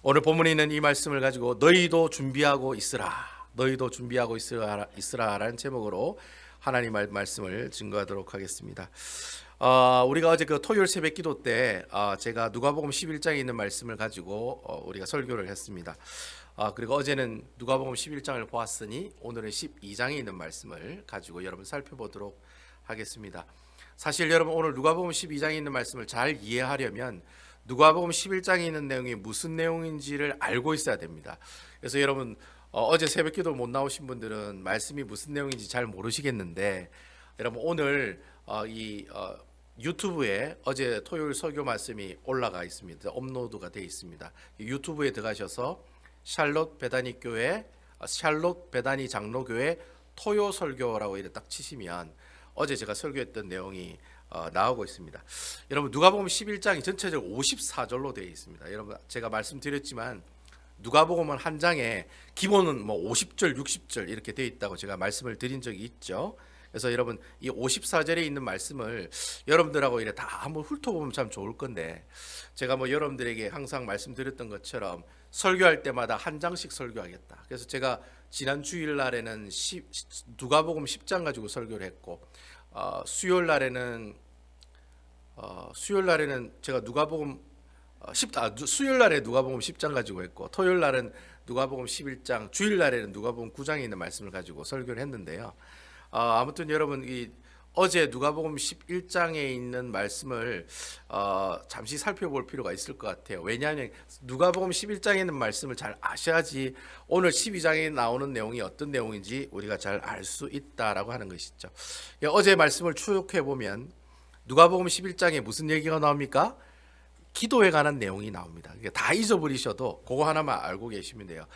오늘 본문에 있는 이 말씀을 가지고 너희도 준비하고 있으라, 너희도 준비하고 있으라라는 제목으로 하나님의 말씀을 증거하도록 하겠습니다. 우리가 어제 그 토요일 새벽 기도 때 제가 누가복음 11장에 있는 말씀을 가지고 우리가 설교를 했습니다. 그리고 어제는 누가복음 11장을 보았으니 오늘은 12장에 있는 말씀을 가지고 여러분 살펴보도록 하겠습니다. 사실 여러분 오늘 누가복음 12장에 있는 말씀을 잘 이해하려면 누가복음 11장에 있는 내용이 무슨 내용인지를 알고 있어야 됩니다. 그래서 여러분 어제 새벽기도 못 나오신 분들은 말씀이 무슨 내용인지 잘 모르시겠는데, 여러분 오늘 유튜브에 어제 토요일 설교 말씀이 올라가 있습니다. 업로드가 되어 있습니다. 유튜브에 들어가셔서 샬롯 베다니 장로교회 토요 설교라고 이렇게 딱 치시면 어제 제가 설교했던 내용이 나오고 있습니다. 여러분 누가복음 11장이 전체적으로 54절로 되어 있습니다. 여러분 제가 말씀드렸지만 누가복음은 한 장에 기본은 뭐 50절, 60절 이렇게 되어 있다고 제가 말씀을 드린 적이 있죠. 그래서 여러분 이 54절에 있는 말씀을 여러분들하고 이래 다 한번 훑어보면 참 좋을 건데, 제가 뭐 여러분들에게 항상 말씀드렸던 것처럼 설교할 때마다 한 장씩 설교하겠다. 그래서 제가 지난 주일날에는 누가복음 10장 가지고 설교를 했고, 수요일날에는 제가 수요일날에 누가복음 10장 가지고 했고, 토요일날은 누가복음 11장, 주일날에는 누가복음 9장에 있는 말씀을 가지고 설교를 했는데요. 아무튼 여러분 어제 누가복음 11장에 있는 말씀을 잠시 살펴볼 필요가 있을 것 같아요. 왜냐하면 누가복음 11장에 있는 말씀을 잘 아셔야지 오늘 12장에 나오는 내용이 어떤 내용인지 우리가 잘 알 수 있다라고 하는 것이죠. 어제 말씀을 추억해 보면 누가복음 11장에 무슨 얘기가 나옵니까? 기도에 관한 내용이 나옵니다. 다 잊어버리셔도 그거 하나만 알고 계시면 돼요.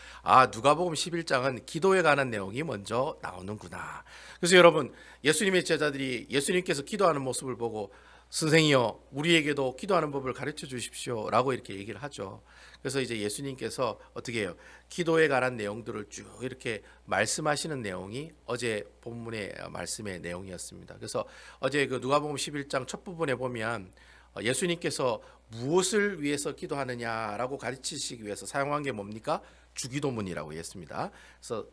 누가복음 11장은 기도에 관한 내용이 먼저 나오는구나. 그래서 여러분 예수님의 제자들이 예수님께서 기도하는 모습을 보고 선생이여 우리에게도 기도하는 법을 가르쳐 주십시오 라고 이렇게 얘기를 하죠. 그래서 이제 예수님께서 어떻게 해요? 기도에 관한 내용들을 쭉 이렇게 말씀하시는 내용이 어제 본문의 말씀의 내용이었습니다. 그래서 어제 그 누가복음 11장 첫 부분에 보면 예수님께서 무엇을 위해서 기도하느냐라고 가르치시기 위해서 사용한 게 뭡니까? 주기도문이라고 했습니다. 그래서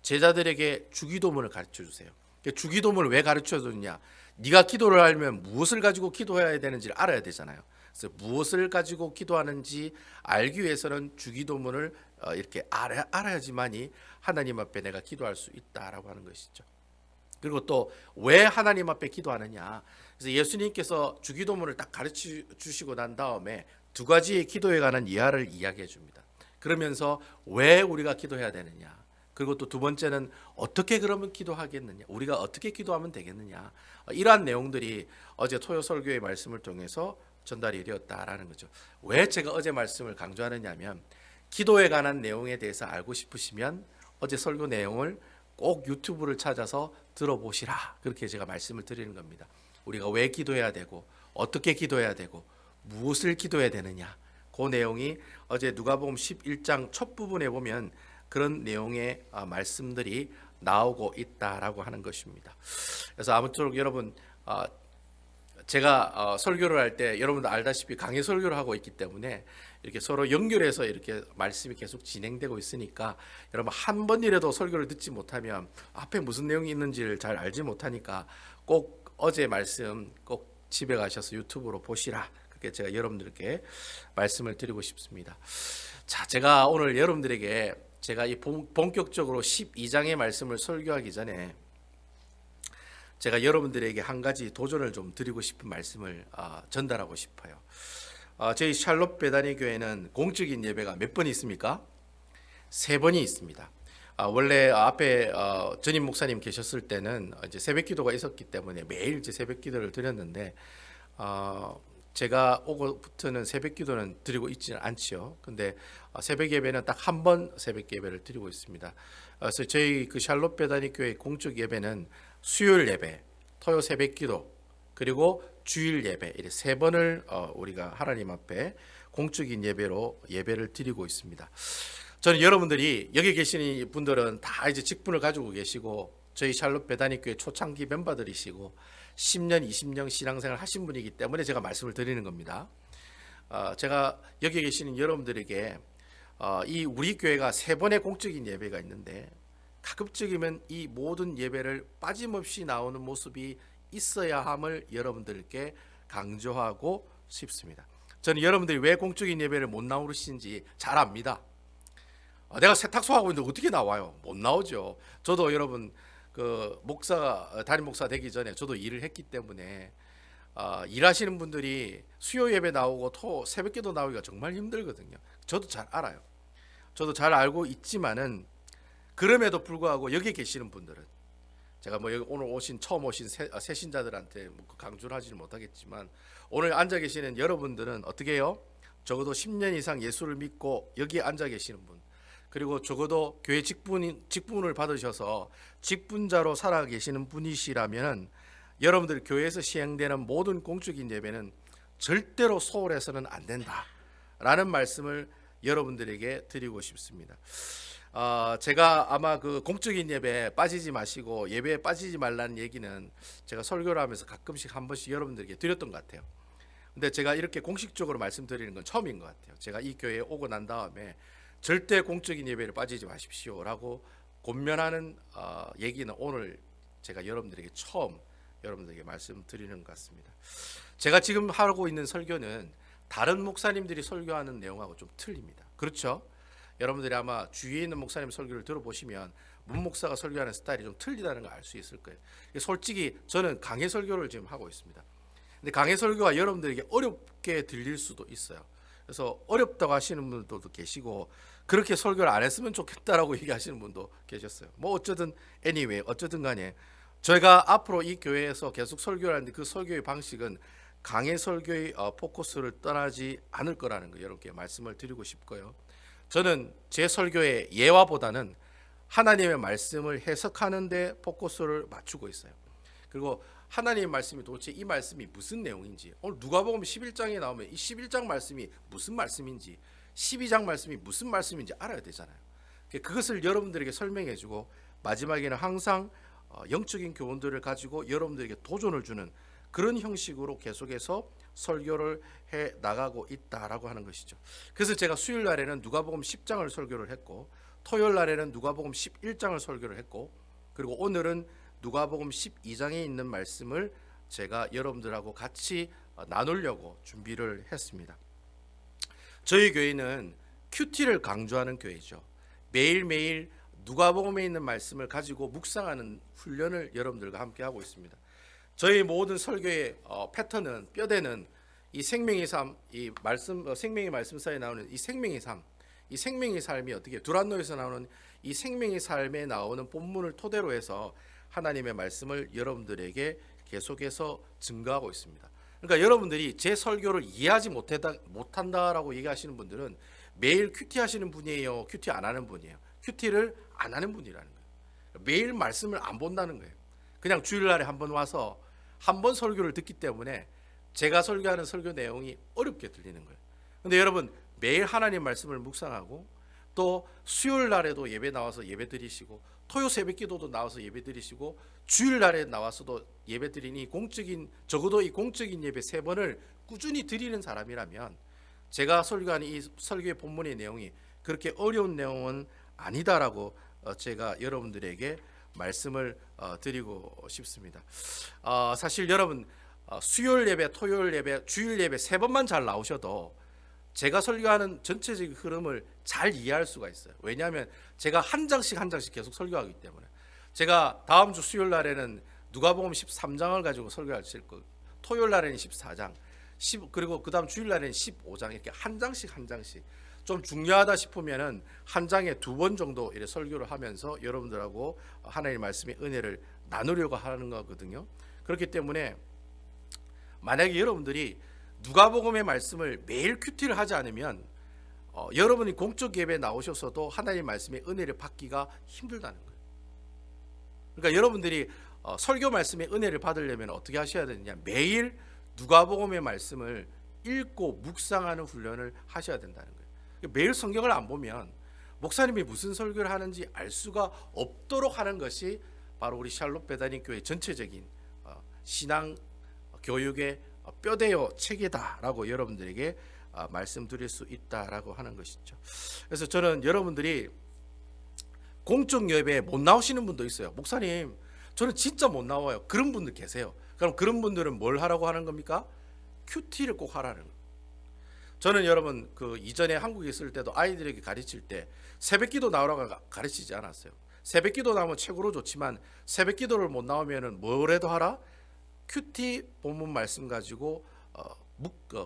제자들에게 주기도문을 가르쳐 주세요. 주기도문을 왜 가르쳐 주느냐? 네가 기도를 하려면 무엇을 가지고 기도해야 되는지를 알아야 되잖아요. 그래서 무엇을 가지고 기도하는지 알기 위해서는 주기도문을 이렇게 알아야지만이 하나님 앞에 내가 기도할 수 있다라고 하는 것이죠. 그리고 또 왜 하나님 앞에 기도하느냐? 그래서 예수님께서 주기도문을 딱 가르쳐 주시고 난 다음에 두 가지의 기도에 관한 이하를 이야기해 줍니다. 그러면서 왜 우리가 기도해야 되느냐? 그리고 또 두 번째는 어떻게 그러면 기도하겠느냐? 우리가 어떻게 기도하면 되겠느냐? 이러한 내용들이 어제 토요 설교의 말씀을 통해서 전달이 되었다라는 거죠. 왜 제가 어제 말씀을 강조하느냐면 기도에 관한 내용에 대해서 알고 싶으시면 어제 설교 내용을 꼭 유튜브를 찾아서 들어보시라. 그렇게 제가 말씀을 드리는 겁니다. 우리가 왜 기도해야 되고 어떻게 기도해야 되고 무엇을 기도해야 되느냐, 그 내용이 어제 누가복음 11장 첫 부분에 보면 그런 내용의 말씀들이 나오고 있다라고 하는 것입니다. 그래서 아무쪼록 여러분 제가 설교를 할 때 여러분도 알다시피 강의 설교를 하고 있기 때문에 이렇게 서로 연결해서 이렇게 말씀이 계속 진행되고 있으니까 여러분 한 번이라도 설교를 듣지 못하면 앞에 무슨 내용이 있는지를 잘 알지 못하니까 꼭 어제 말씀 꼭 집에 가셔서 유튜브로 보시라. 그렇게 제가 여러분들께 말씀을 드리고 싶습니다. 자, 제가 오늘 여러분들에게 제가 이 본격적으로 12장의 말씀을 설교하기 전에 제가 여러분들에게 한 가지 도전을 좀 드리고 싶은 말씀을 전달하고 싶어요. 저희 샬롯 베다니 교회는 공적인 예배가 몇 번 있습니까? 3번이 있습니다. 원래 앞에 전임 목사님 계셨을 때는 이제 새벽기도가 있었기 때문에 매일 이제 새벽기도를 드렸는데 제가 오고부터는 새벽기도는 드리고 있지는 않지요. 근데 새벽 예배는 딱 한 번 새벽 예배를 드리고 있습니다. 그래서 저희 그 샬롯 베다니 교회 공적 예배는 수요일 예배, 토요 새벽기도, 그리고 주일 예배 이렇게 3번을 우리가 하나님 앞에 공적인 예배로 예배를 드리고 있습니다. 저는 여러분들이 여기 계시는 분들은 다 이제 직분을 가지고 계시고 저희 샬롯 베다니 교회 초창기 멤버들이시고 10년, 20년 신앙생활 하신 분이기 때문에 제가 말씀을 드리는 겁니다. 제가 여기 계시는 여러분들에게 이 우리 교회가 세 번의 공적인 예배가 있는데 가급적이면 이 모든 예배를 빠짐없이 나오는 모습이 있어야 함을 여러분들께 강조하고 싶습니다. 저는 여러분들이 왜 공적인 예배를 못 나오시는지 잘 압니다. 내가 세탁소 하고 있는데 어떻게 나와요? 못 나오죠. 저도 여러분 그 담임 목사 되기 전에 저도 일을 했기 때문에 일하시는 분들이 수요 예배 나오고 새벽기도 나오기가 정말 힘들거든요. 저도 잘 알아요. 저도 잘 알고 있지만은 그럼에도 불구하고 여기 계시는 분들은 제가 뭐 여기 오늘 처음 오신 새신자들한테 뭐 강조를 하지는 못하겠지만 오늘 앉아 계시는 여러분들은 어떻게 해요? 적어도 10년 이상 예수를 믿고 여기 앉아 계시는 분, 그리고 적어도 교회 직분을 받으셔서 직분자로 살아 계시는 분이시라면 여러분들 교회에서 시행되는 모든 공적인 예배는 절대로 소홀해서는 안 된다라는 말씀을 여러분들에게 드리고 싶습니다. 제가 아마 그 공적인 예배에 빠지지 마시고 예배에 빠지지 말라는 얘기는 제가 설교를 하면서 가끔씩 한 번씩 여러분들에게 드렸던 것 같아요. 근데 제가 이렇게 공식적으로 말씀드리는 건 처음인 것 같아요. 제가 이 교회에 오고 난 다음에 절대 공적인 예배를 빠지지 마십시오라고 권면하는 얘기는 오늘 제가 여러분들에게 처음 여러분들에게 말씀드리는 것 같습니다. 제가 지금 하고 있는 설교는 다른 목사님들이 설교하는 내용하고 좀 틀립니다. 그렇죠? 여러분들이 아마 주위에 있는 목사님 설교를 들어보시면 문 목사가 설교하는 스타일이 좀 틀리다는 걸 알 수 있을 거예요. 솔직히 저는 강해 설교를 지금 하고 있습니다. 근데 강해 설교가 여러분들에게 어렵게 들릴 수도 있어요. 그래서 어렵다고 하시는 분들도 계시고 그렇게 설교를 안 했으면 좋겠다라고 얘기하시는 분도 계셨어요. 뭐 어쨌든 anyway 어쨌든 간에 저희가 앞으로 이 교회에서 계속 설교를 하는데 그 설교의 방식은 강해 설교의 포커스를 떠나지 않을 거라는 거 여러분께 말씀을 드리고 싶고요. 저는 제 설교의 예화보다는 하나님의 말씀을 해석하는 데 포커스를 맞추고 있어요. 그리고 하나님의 말씀이 도대체 이 말씀이 무슨 내용인지, 오늘 누가복음 11장에 나오면 이 11장 말씀이 무슨 말씀인지, 12장 말씀이 무슨 말씀인지 알아야 되잖아요. 그것을 여러분들에게 설명해주고 마지막에는 항상 영적인 교훈들을 가지고 여러분들에게 도전을 주는 그런 형식으로 계속해서 설교를 해 나가고 있다라고 하는 것이죠. 그래서 제가 수요일 날에는 누가복음 10장을 설교를 했고, 토요일 날에는 누가복음 11장을 설교를 했고, 그리고 오늘은 누가복음 12장에 있는 말씀을 제가 여러분들하고 같이 나누려고 준비를 했습니다. 저희 교회는 큐티를 강조하는 교회죠. 매일매일 누가복음에 있는 말씀을 가지고 묵상하는 훈련을 여러분들과 함께 하고 있습니다. 저희 모든 설교의 패턴은 뼈대는 이 생명의 삶, 이 말씀 생명의 말씀사에 나오는 이 생명의 삶, 이 생명의 삶이 어떻게 두란노에서 나오는 이 생명의 삶에 나오는 본문을 토대로 해서 하나님의 말씀을 여러분들에게 계속해서 증거하고 있습니다. 그러니까 여러분들이 제 설교를 이해하지 못한다라고 얘기하시는 분들은 매일 큐티 하시는 분이에요, 큐티 안 하는 분이에요? 큐티를 안 하는 분이라는 거예요. 매일 말씀을 안 본다는 거예요. 그냥 주일날에 한번 와서 한 번 설교를 듣기 때문에 제가 설교하는 설교 내용이 어렵게 들리는 거예요. 근데 여러분 매일 하나님 말씀을 묵상하고 또 수요일 날에도 예배 나와서 예배 드리시고 토요 새벽 기도도 나와서 예배 드리시고 주일 날에 나와서도 예배 드리니 적어도 이 공적인 예배 3번을 꾸준히 드리는 사람이라면 제가 설교하는 이 설교의 본문의 내용이 그렇게 어려운 내용은 아니다라고 제가 여러분들에게 말씀을 드리고 싶습니다. 사실 여러분 수요일 예배, 토요일 예배, 주일 예배 3번만 잘 나오셔도 제가 설교하는 전체적인 흐름을 잘 이해할 수가 있어요. 왜냐하면 제가 한 장씩 계속 설교하기 때문에. 제가 다음 주 수요일 날에는 누가복음 13장을 가지고 설교할 거고, 토요일 날에는 14장, 그리고 그 다음 주일 날에는 15장, 이렇게 한 장씩 좀 중요하다 싶으면은 한 장에 2번 정도 이렇게 설교를 하면서 여러분들하고 하나님의 말씀의 은혜를 나누려고 하는 거거든요. 그렇기 때문에 만약에 여러분들이 누가복음의 말씀을 매일 큐티를 하지 않으면 여러분이 공적 예배에 나오셔서도 하나님의 말씀의 은혜를 받기가 힘들다는 거예요. 그러니까 여러분들이 설교 말씀의 은혜를 받으려면 어떻게 하셔야 되느냐? 매일 누가복음의 말씀을 읽고 묵상하는 훈련을 하셔야 된다는 거예요. 매일 성경을 안 보면 목사님이 무슨 설교를 하는지 알 수가 없도록 하는 것이 바로 우리 샬롯 베다니 교회 전체적인 신앙 교육의 뼈대요 체계다라고 여러분들에게 말씀드릴 수 있다라고 하는 것이죠. 그래서 저는 여러분들이 공적 예배에 못 나오시는 분도 있어요. 목사님, 저는 진짜 못 나와요. 그런 분들 계세요. 그럼 그런 분들은 뭘 하라고 하는 겁니까? 큐티를 꼭 하라는 거예요. 저는 여러분 그 이전에 한국에 있을 때도 아이들에게 가르칠 때 새벽기도 나오라고 가르치지 않았어요. 새벽기도 나오면 최고로 좋지만 새벽기도를 못 나오면은 뭐라도 하라? 큐티 본문 말씀 가지고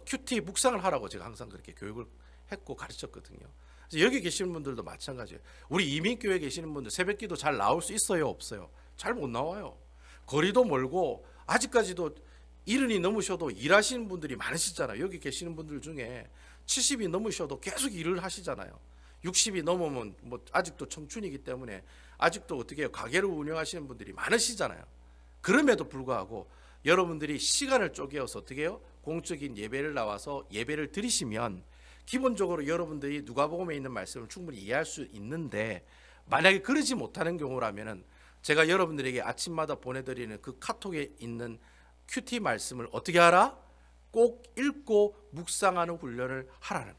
큐티 묵상을 하라고 제가 항상 그렇게 교육을 했고 가르쳤거든요. 그래서 여기 계시는 분들도 마찬가지예요. 우리 이민교회에 계시는 분들 새벽기도 잘 나올 수 있어요, 없어요? 잘 못 나와요. 거리도 멀고 아직까지도 70이 넘으셔도 일하시는 분들이 많으시잖아요. 여기 계시는 분들 중에 70이 넘으셔도 계속 일을 하시잖아요. 60이 넘으면 뭐 아직도 청춘이기 때문에 아직도 어떻게 해요? 가게를 운영하시는 분들이 많으시잖아요. 그럼에도 불구하고 여러분들이 시간을 쪼개어서 어떻게 해요? 공적인 예배를 나와서 예배를 드리시면 기본적으로 여러분들이 누가복음에 있는 말씀을 충분히 이해할 수 있는데, 만약에 그러지 못하는 경우라면은 제가 여러분들에게 아침마다 보내드리는 그 카톡에 있는 큐티 말씀을 어떻게 하라? 꼭 읽고 묵상하는 훈련을 하라는.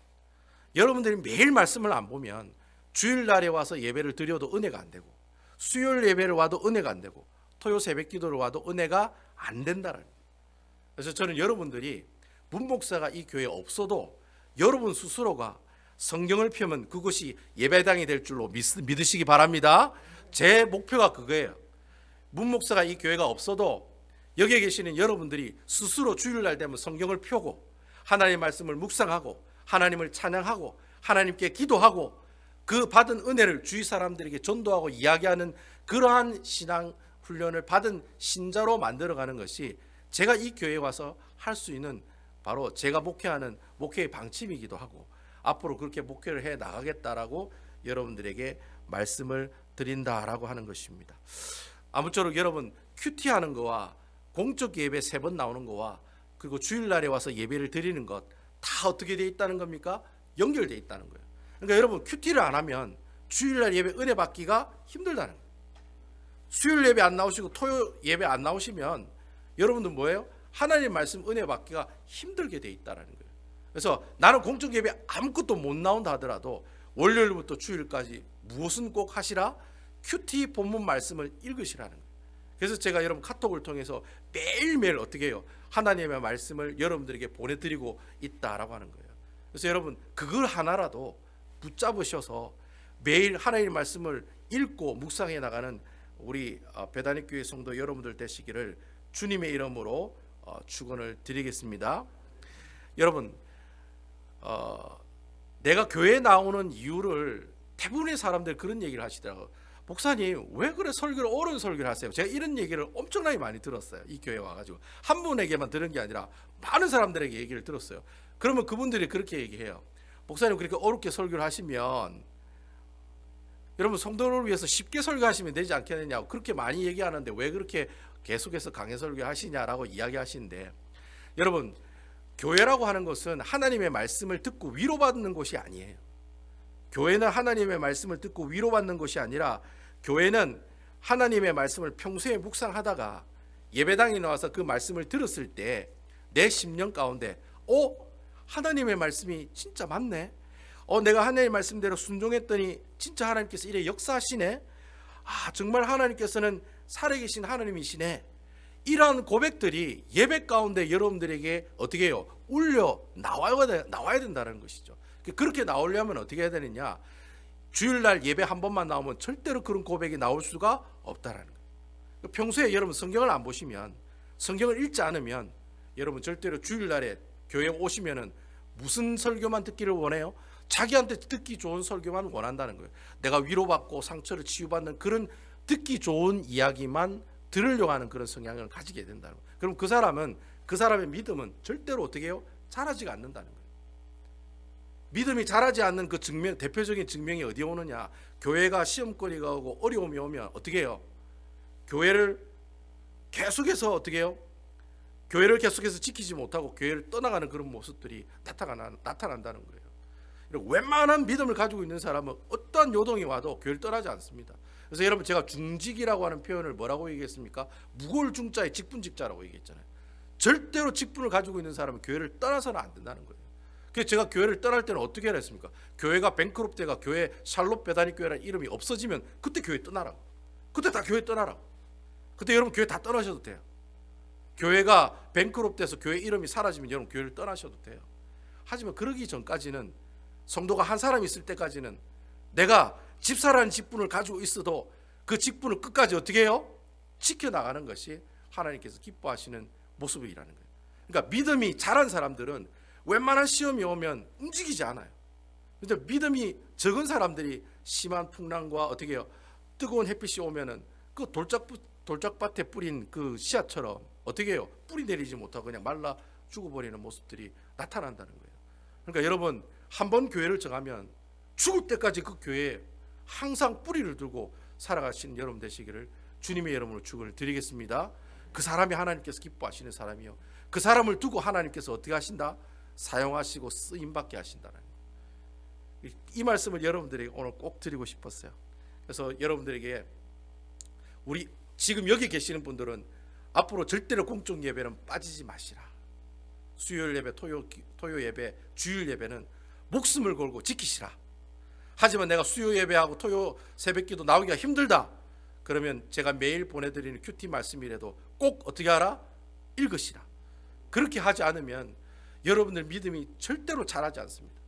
여러분들이 매일 말씀을 안 보면 주일날에 와서 예배를 드려도 은혜가 안 되고, 수요일 예배를 와도 은혜가 안 되고, 토요 새벽 기도를 와도 은혜가 안 된다는. 그래서 저는 여러분들이 문목사가 이 교회에 없어도 여러분 스스로가 성경을 펴면 그것이 예배당이 될 줄로 믿으시기 바랍니다. 제 목표가 그거예요. 문목사가 이 교회가 없어도 여기에 계시는 여러분들이 스스로 주일날 되면 성경을 펴고 하나님의 말씀을 묵상하고 하나님을 찬양하고 하나님께 기도하고 그 받은 은혜를 주위 사람들에게 전도하고 이야기하는 그러한 신앙 훈련을 받은 신자로 만들어가는 것이 제가 이 교회에 와서 할 수 있는 바로 제가 목회하는 목회의 방침이기도 하고 앞으로 그렇게 목회를 해 나가겠다라고 여러분들에게 말씀을 드린다라고 하는 것입니다. 아무쪼록 여러분 큐티하는 거와 공적 예배 3번 나오는 거와 그리고 주일날에 와서 예배를 드리는 것 다 어떻게 되어 있다는 겁니까? 연결되어 있다는 거예요. 그러니까 여러분 큐티를 안 하면 주일날 예배 은혜 받기가 힘들다는 거예요. 수요일 예배 안 나오시고 토요 예배 안 나오시면 여러분들 뭐예요? 하나님 말씀 은혜 받기가 힘들게 되어 있다는 거예요. 그래서 나는 공적 예배 아무것도 못 나온다 하더라도 월요일부터 주일까지 무엇은 꼭 하시라? 큐티 본문 말씀을 읽으시라는 거예요. 그래서 제가 여러분 카톡을 통해서 매일매일 어떻게 해요? 하나님의 말씀을 여러분들에게 보내드리고 있다라고 하는 거예요. 그래서 여러분 그걸 하나라도 붙잡으셔서 매일 하나님의 말씀을 읽고 묵상해 나가는 우리 배단위교회 성도 여러분들 되시기를 주님의 이름으로 축원을 드리겠습니다. 여러분 내가 교회에 나오는 이유를 대부분의 사람들 그런 얘기를 하시더라고요. 목사님 왜 그래 설교를 옳은 설교를 하세요? 제가 이런 얘기를 엄청나게 많이 들었어요. 이 교회에 와가지고 한 분에게만 들은 게 아니라 많은 사람들에게 얘기를 들었어요. 그러면 그분들이 그렇게 얘기해요. 목사님 그렇게 어렵게 설교를 하시면 여러분 성도를 위해서 쉽게 설교하시면 되지 않겠느냐고 그렇게 많이 얘기하는데 왜 그렇게 계속해서 강해 설교하시냐라고 이야기하시는데, 여러분 교회라고 하는 것은 하나님의 말씀을 듣고 위로받는 곳이 아니에요. 교회는 하나님의 말씀을 듣고 위로받는 것이 아니라 교회는 하나님의 말씀을 평소에 묵상하다가 예배당에 나와서 그 말씀을 들었을 때 내 심령 가운데 하나님의 말씀이 진짜 맞네. 내가 하나님의 말씀대로 순종했더니 진짜 하나님께서 이래 역사하시네. 정말 하나님께서는 살아계신 하나님이시네. 이러한 고백들이 예배 가운데 여러분들에게 어떻게 해요? 울려 나와야 된다는 것이죠. 그렇게 나오려면 어떻게 해야 되느냐? 주일날 예배 한 번만 나오면 절대로 그런 고백이 나올 수가 없다라는 거예요. 평소에 여러분 성경을 안 보시면, 성경을 읽지 않으면 여러분 절대로 주일날에 교회에 오시면은 무슨 설교만 듣기를 원해요? 자기한테 듣기 좋은 설교만 원한다는 거예요. 내가 위로받고 상처를 치유받는 그런 듣기 좋은 이야기만 들으려고 하는 그런 성향을 가지게 된다는 거예요. 그럼 그 사람의 믿음은 절대로 어떻게 해요? 자라지가 않는다는 거예요. 믿음이 자라지 않는 그 대표적인 증명이 어디에 오느냐? 교회가 시험거리가 오고 어려움이 오면 어떻게 해요? 교회를 계속해서 어떻게 해요? 교회를 계속해서 지키지 못하고 교회를 떠나가는 그런 모습들이 나타난다는 거예요. 웬만한 믿음을 가지고 있는 사람은 어떠한 요동이 와도 교회를 떠나지 않습니다. 그래서 여러분 제가 중직이라고 하는 표현을 뭐라고 얘기했습니까? 무거울 중자에 직분직자라고 얘기했잖아요. 절대로 직분을 가지고 있는 사람은 교회를 떠나서는 안 된다는 거예요. 그래서 제가 교회를 떠날 때는 어떻게 해야 했습니까? 교회가 뱅크롭 때가 교회 샬롯 베다니 교회라는 이름이 없어지면 그때 교회 떠나라고. 그때 다 교회 떠나라고. 그때 여러분 교회 다 떠나셔도 돼요. 교회가 뱅크롭 돼서 교회 이름이 사라지면 여러분 교회를 떠나셔도 돼요. 하지만 그러기 전까지는, 성도가 한 사람 있을 때까지는 내가 집사라는 직분을 가지고 있어도 그 직분을 끝까지 어떻게 해요? 지켜나가는 것이 하나님께서 기뻐하시는 모습이라는 거예요. 그러니까 믿음이 자란 사람들은 웬만한 시험이 오면 움직이지 않아요. 그런데 믿음이 적은 사람들이 심한 풍랑과 어떻게 해요? 뜨거운 햇빛이 오면은 그 돌짝밭에 뿌린 그 씨앗처럼 어떻게 해요? 뿌리 내리지 못하고 그냥 말라 죽어버리는 모습들이 나타난다는 거예요. 그러니까 여러분, 한번 교회를 정하면 죽을 때까지 그 교회에 항상 뿌리를 들고 살아가시는 여러분 되시기를 주님의 이름으로 축원을 드리겠습니다. 그 사람이 하나님께서 기뻐하시는 사람이요, 그 사람을 두고 하나님께서 어떻게 하신다? 사용하시고 쓰임받게 하신다는 거예요. 이 말씀을 여러분들에게 오늘 꼭 드리고 싶었어요. 그래서 여러분들에게, 우리 지금 여기 계시는 분들은 앞으로 절대로 공적 예배는 빠지지 마시라. 수요일 예배, 토요 예배, 주일 예배는 목숨을 걸고 지키시라. 하지만 내가 수요 예배하고 토요 새벽기도 나오기가 힘들다, 그러면 제가 매일 보내드리는 큐티 말씀이라도 꼭 어떻게 하라? 읽으시라. 그렇게 하지 않으면 여러분들 믿음이 절대로 자라지 않습니다.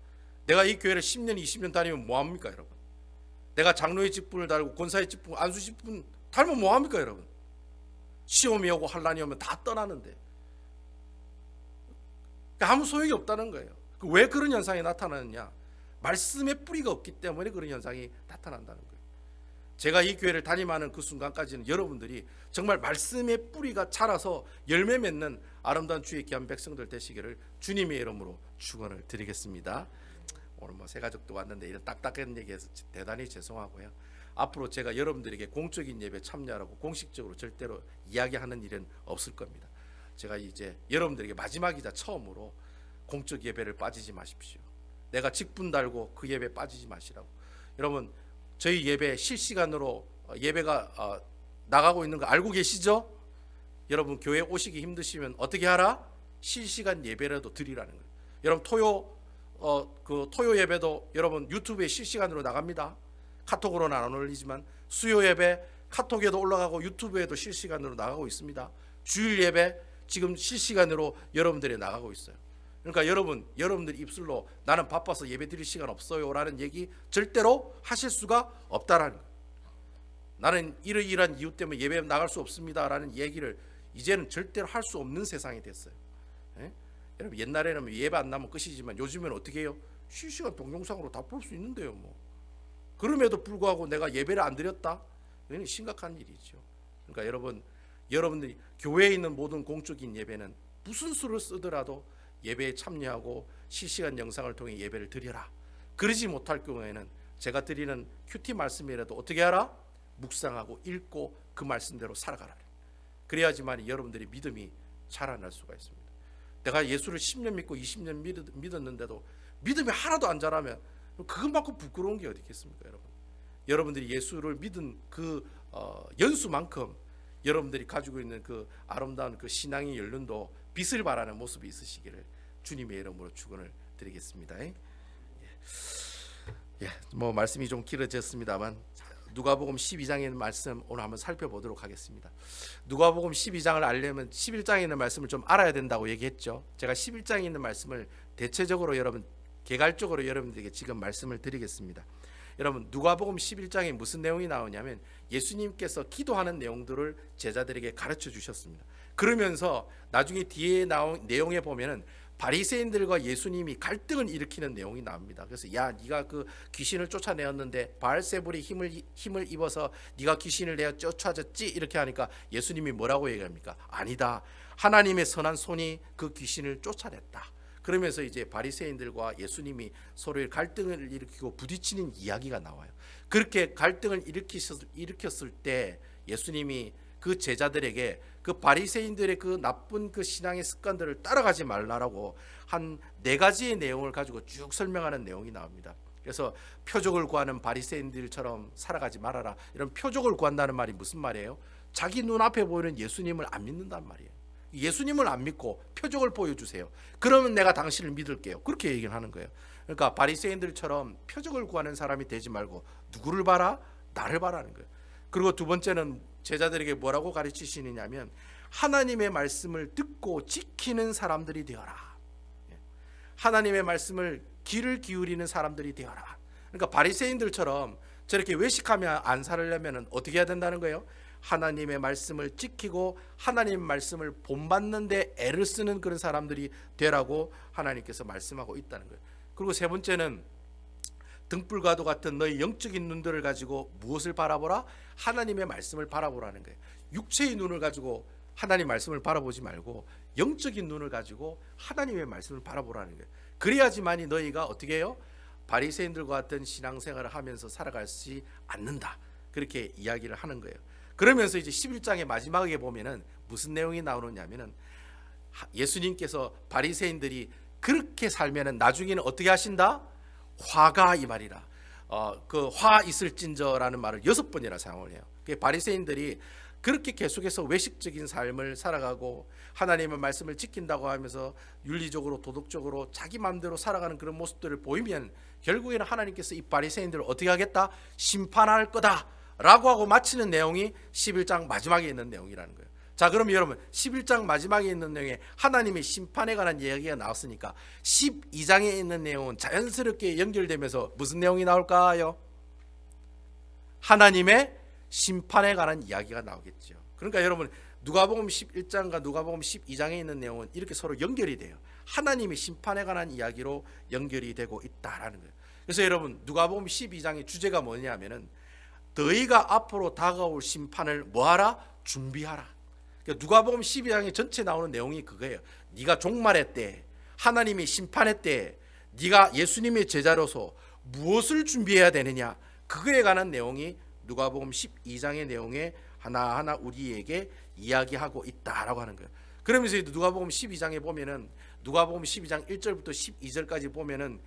내가 이 교회를 10년, 20년 다니면 뭐합니까 여러분? 내가 장로의 직분을 달고 권사의 직분, 안수 직분 달면 뭐합니까 여러분? 시험이 오고 환란이 오면 다 떠나는데 아무 소용이 없다는 거예요. 왜 그런 현상이 나타나느냐? 말씀의 뿌리가 없기 때문에 그런 현상이 나타난다는 거예요. 제가 이 교회를 담임하는 그 순간까지는 여러분들이 정말 말씀의 뿌리가 자라서 열매 맺는 아름다운 주의 귀한 백성들 되시기를 주님의 이름으로 축원을 드리겠습니다. 오늘 새 가족도 왔는데 이런 딱딱한 얘기해서 대단히 죄송하고요. 앞으로 제가 여러분들에게 공적인 예배 참여하라고 공식적으로 절대로 이야기하는 일은 없을 겁니다. 제가 이제 여러분들에게 마지막이자 처음으로 공적 예배를 빠지지 마십시오. 내가 직분 달고 그 예배 빠지지 마시라고. 여러분, 저희 예배 실시간으로 예배가 나가고 있는 거 알고 계시죠? 여러분, 교회 오시기 힘드시면 어떻게 하라? 실시간 예배라도 드리라는 거예요. 여러분, 토요 예배도 여러분 유튜브에 실시간으로 나갑니다. 카톡으로는 안 올리지만 수요 예배 카톡에도 올라가고 유튜브에도 실시간으로 나가고 있습니다. 주일 예배 지금 실시간으로 여러분들이 나가고 있어요. 그러니까 여러분들 입술로 나는 바빠서 예배 드릴 시간 없어요 라는 얘기 절대로 하실 수가 없다라는 거예요. 나는 이러이러한 이유 때문에 예배 나갈 수 없습니다 라는 얘기를 이제는 절대로 할 수 없는 세상이 됐어요. 예? 여러분, 옛날에는 예배 안 나면 끝이지만 요즘에는 어떻게 해요? 실시간 동영상으로 다 볼 수 있는데요. 그럼에도 불구하고 내가 예배를 안 드렸다? 이건 심각한 일이죠. 그러니까 여러분들이 교회에 있는 모든 공적인 예배는 무슨 수를 쓰더라도 예배에 참여하고 실시간 영상을 통해 예배를 드려라. 그러지 못할 경우에는 제가 드리는 큐티 말씀이라도 어떻게 하라? 묵상하고 읽고 그 말씀대로 살아가라. 그래야지만 여러분들이 믿음이 자라날 수가 있습니다. 내가 예수를 10년 믿고 20년 믿었는데도 믿음이 하나도 안 자라면 그것만큼 부끄러운 게 어디 있겠습니까 여러분? 여러분들이 예수를 믿은 그 연수만큼 여러분들이 가지고 있는 그 아름다운 그 신앙의 연륜도 빛을 발하는 모습이 있으시기를 주님의 이름으로 축원을 드리겠습니다. 말씀이 좀 길어졌습니다만 누가복음 12장에 있는 말씀 오늘 한번 살펴보도록 하겠습니다. 누가복음 12장을 알려면 11장에 있는 말씀을 좀 알아야 된다고 얘기했죠. 제가 11장에 있는 말씀을 대체적으로 개괄적으로 여러분들에게 지금 말씀을 드리겠습니다. 여러분, 누가복음 11장에 무슨 내용이 나오냐면 예수님께서 기도하는 내용들을 제자들에게 가르쳐 주셨습니다. 그러면서 나중에 뒤에 나온 내용에 보면은 바리새인들과 예수님이 갈등을 일으키는 내용이 나옵니다. 그래서 네가 그 귀신을 쫓아내었는데 바알세불이 힘을 입어서 네가 귀신을 내어 쫓아졌지? 이렇게 하니까 예수님이 뭐라고 얘기합니까? 아니다. 하나님의 선한 손이 그 귀신을 쫓아냈다. 그러면서 이제 바리새인들과 예수님이 서로의 갈등을 일으키고 부딪히는 이야기가 나와요. 그렇게 갈등을 일으켰을 때 예수님이 그 제자들에게 그 바리새인들의 그 나쁜 그 신앙의 습관들을 따라가지 말라라고 한 4가지의 내용을 가지고 쭉 설명하는 내용이 나옵니다. 그래서 표적을 구하는 바리새인들처럼 살아가지 말아라. 이런 표적을 구한다는 말이 무슨 말이에요? 자기 눈앞에 보이는 예수님을 안 믿는단 말이에요. 예수님을 안 믿고 표적을 보여주세요. 그러면 내가 당신을 믿을게요. 그렇게 얘기를 하는 거예요. 그러니까 바리새인들처럼 표적을 구하는 사람이 되지 말고 누구를 봐라? 나를 봐라는 거예요. 그리고 두 번째는 제자들에게 뭐라고 가르치시느냐면 하나님의 말씀을 듣고 지키는 사람들이 되어라. 하나님의 말씀을 귀를 기울이는 사람들이 되어라. 그러니까 바리새인들처럼 저렇게 외식하며 안 살려면 어떻게 해야 된다는 거예요? 하나님의 말씀을 지키고 하나님의 말씀을 본받는 데 애를 쓰는 그런 사람들이 되라고 하나님께서 말씀하고 있다는 거예요. 그리고 세 번째는 등불과도 같은 너희 영적인 눈들을 가지고 무엇을 바라보라? 하나님의 말씀을 바라보라는 거예요. 육체의 눈을 가지고 하나님 말씀을 바라보지 말고 영적인 눈을 가지고 하나님의 말씀을 바라보라는 거예요. 그래야지만이 너희가 어떻게 해요? 바리새인들과 같은 신앙생활을 하면서 살아가지 않는다. 그렇게 이야기를 하는 거예요. 그러면서 이제 11장의 마지막에 보면은 무슨 내용이 나오느냐면은 예수님께서 바리새인들이 그렇게 살면은 나중에는 어떻게 하신다? 화가 이 말이라. 그 화 있을진저라는 말을 6번이나 사용을 해요. 바리새인들이 그렇게 계속해서 외식적인 삶을 살아가고 하나님의 말씀을 지킨다고 하면서 윤리적으로 도덕적으로 자기 마음대로 살아가는 그런 모습들을 보이면 결국에는 하나님께서 이 바리새인들을 어떻게 하겠다? 심판할 거다 라고 하고 마치는 내용이 11장 마지막에 있는 내용이라는 거예요. 자, 그럼 여러분 11장 마지막에 있는 내용에 하나님의 심판에 관한 이야기가 나왔으니까 12장에 있는 내용은 자연스럽게 연결되면서 무슨 내용이 나올까요? 하나님의 심판에 관한 이야기가 나오겠죠. 그러니까 여러분 누가복음 11장과 누가복음 12장에 있는 내용은 이렇게 서로 연결이 돼요. 하나님의 심판에 관한 이야기로 연결이 되고 있다라는 거예요. 그래서 여러분 누가복음 12장의 주제가 뭐냐면은 너희가 앞으로 다가올 심판을 뭐하라? 준비하라. 그러니까 누가복음 12장의 전체 나오는 내용이 그거예요. 네가 종말의 때 하나님의 심판의 때 네가 예수님의 제자로서 무엇을 준비해야 되느냐, 그거에 관한 내용이 누가복음 12장의 내용에 하나하나 우리에게 이야기하고 있다라고 하는 거예요. 그러면서 누가복음 12장에 보면은 누가복음 12장 1절부터 12절까지 보면은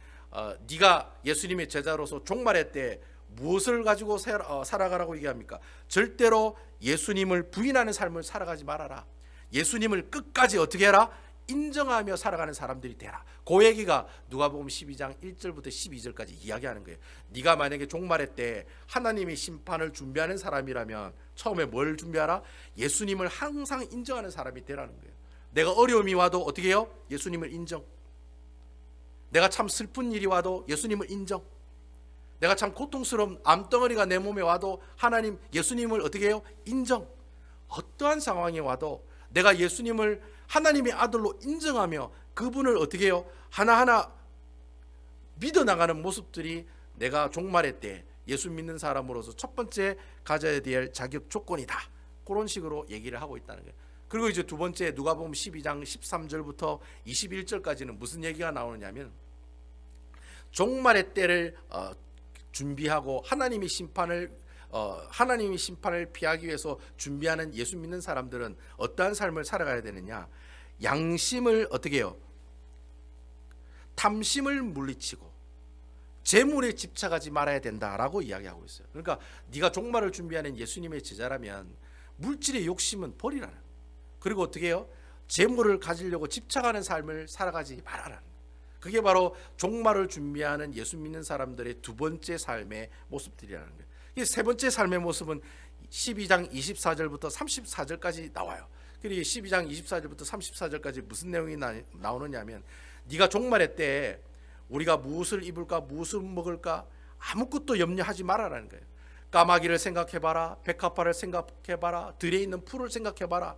네가 예수님의 제자로서 종말의 때 무엇을 가지고 살아가라고 얘기합니까? 절대로 예수님을 부인하는 삶을 살아가지 말아라. 예수님을 끝까지 어떻게 해라? 인정하며 살아가는 사람들이 되라. 그 얘기가 누가복음 12장 1절부터 12절까지 이야기하는 거예요. 네가 만약에 종말의 때 하나님의 심판을 준비하는 사람이라면 처음에 뭘 준비하라? 예수님을 항상 인정하는 사람이 되라는 거예요. 내가 어려움이 와도 어떻게 해요? 예수님을 인정. 내가 참 슬픈 일이 와도 예수님을 인정. 내가 참 고통스러운 암덩어리가 내 몸에 와도 하나님 예수님을 어떻게 해요? 인정. 어떠한 상황이 와도 내가 예수님을 하나님의 아들로 인정하며 그분을 어떻게 해요? 하나하나 믿어나가는 모습들이 내가 종말의 때 예수 믿는 사람으로서 첫 번째 가져야 될 자격 조건이다. 그런 식으로 얘기를 하고 있다는 거예요. 그리고 이제 두 번째 누가복음 12장 13절부터 21절까지는 무슨 얘기가 나오느냐면 종말의 때를 준비하고 하나님의 심판을 피하기 위해서 준비하는 예수 믿는 사람들은 어떠한 삶을 살아가야 되느냐? 양심을 어떻게 해요? 탐심을 물리치고 재물에 집착하지 말아야 된다라고 이야기하고 있어요. 그러니까 네가 종말을 준비하는 예수님의 제자라면 물질의 욕심은 버리라는. 그리고 어떻게 해요? 재물을 가지려고 집착하는 삶을 살아가지 말아라는. 그게 바로 종말을 준비하는 예수 믿는 사람들의 두 번째 삶의 모습들이라는 거예요. 세 번째 삶의 모습은 12장 24절부터 34절까지 나와요. 그리고 12장 24절부터 34절까지 무슨 내용이 나오느냐 하면 네가 종말의 때 우리가 무엇을 입을까 무엇을 먹을까 아무것도 염려하지 말아라는 거예요. 까마귀를 생각해봐라. 백합화를 생각해봐라. 들에 있는 풀을 생각해봐라.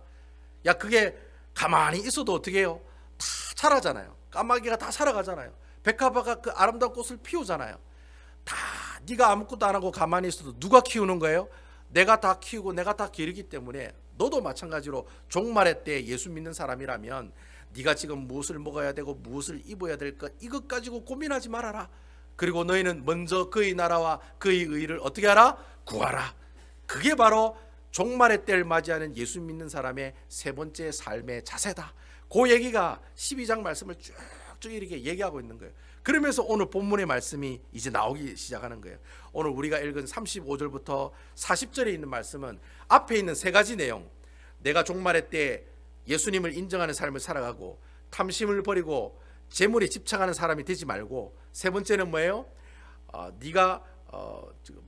야, 그게 가만히 있어도 어떻게 해요? 다 자라잖아요. 까마귀가 다 살아가잖아요. 백합화가 그 아름다운 꽃을 피우잖아요. 다 네가 아무것도 안 하고 가만히 있어도 누가 키우는 거예요? 내가 다 키우고 내가 다 기르기 때문에 너도 마찬가지로 종말의 때 예수 믿는 사람이라면 네가 지금 무엇을 먹어야 되고 무엇을 입어야 될까 이것 가지고 고민하지 말아라. 그리고 너희는 먼저 그의 나라와 그의 의를 어떻게 하라? 구하라. 그게 바로 종말의 때를 맞이하는 예수 믿는 사람의 세 번째 삶의 자세다. 그 얘기가 12장 말씀을 쭉쭉 이렇게 얘기하고 있는 거예요. 그러면서 오늘 본문의 말씀이 이제 나오기 시작하는 거예요. 오늘 우리가 읽은 35절부터 40절에 있는 말씀은 앞에 있는 세 가지 내용, 내가 종말의 때 예수님을 인정하는 삶을 살아가고 탐심을 버리고 재물에 집착하는 사람이 되지 말고, 세 번째는 뭐예요? 네가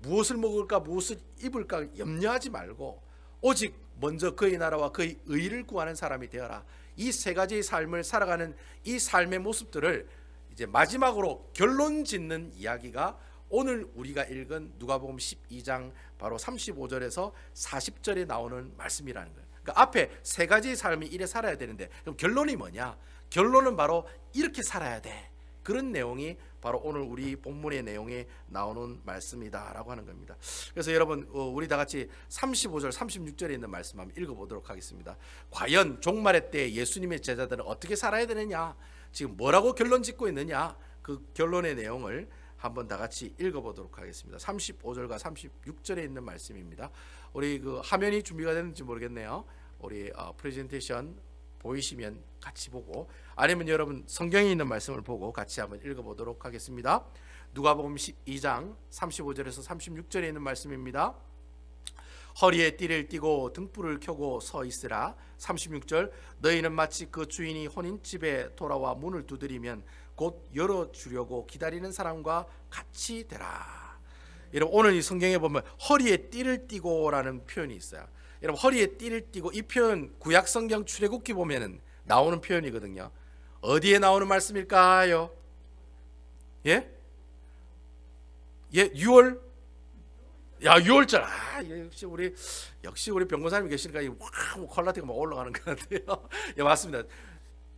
무엇을 먹을까 무엇을 입을까 염려하지 말고 오직 먼저 그의 나라와 그의 의를 구하는 사람이 되어라. 이 세 가지의 삶을 살아가는 이 삶의 모습들을 이제 마지막으로 결론 짓는 이야기가 오늘 우리가 읽은 누가복음 12장 바로 35절에서 40절에 나오는 말씀이라는 거예요. 그러니까 앞에 세 가지의 삶이 이래 살아야 되는데, 그럼 결론이 뭐냐? 결론은 바로 이렇게 살아야 돼. 그런 내용이 바로 오늘 우리 본문의 내용에 나오는 말씀이다라고 하는 겁니다. 그래서 여러분, 우리 다 같이 35절 36절에 있는 말씀 한번 읽어보도록 하겠습니다. 과연 종말의 때에 예수님의 제자들은 어떻게 살아야 되느냐, 지금 뭐라고 결론 짓고 있느냐, 그 결론의 내용을 한번 다 같이 읽어보도록 하겠습니다. 35절과 36절에 있는 말씀입니다. 우리 그 화면이 준비가 됐는지 모르겠네요. 우리 프레젠테이션 보이시면 같이 보고, 아니면 여러분 성경에 있는 말씀을 보고 같이 한번 읽어보도록 하겠습니다. 누가복음 12장 35절에서 36절에 있는 말씀입니다. 허리에 띠를 띠고 등불을 켜고 서 있으라. 36절, 너희는 마치 그 주인이 혼인집에 돌아와 문을 두드리면 곧 열어주려고 기다리는 사람과 같이 되라. 여러분, 오늘 이 성경에 보면 허리에 띠를 띠고라는 표현이 있어요. 여러분, 허리에 띠를 띠고, 이 표현 구약 성경 출애굽기 보면은 나오는 표현이거든요. 어디에 나오는 말씀일까요? 예? 예, 6월? 야, 6월절. 역시 우리 병고사님이 계시니까 와, 퀄리티가 막 올라가는 것 같아요. 예, 맞습니다.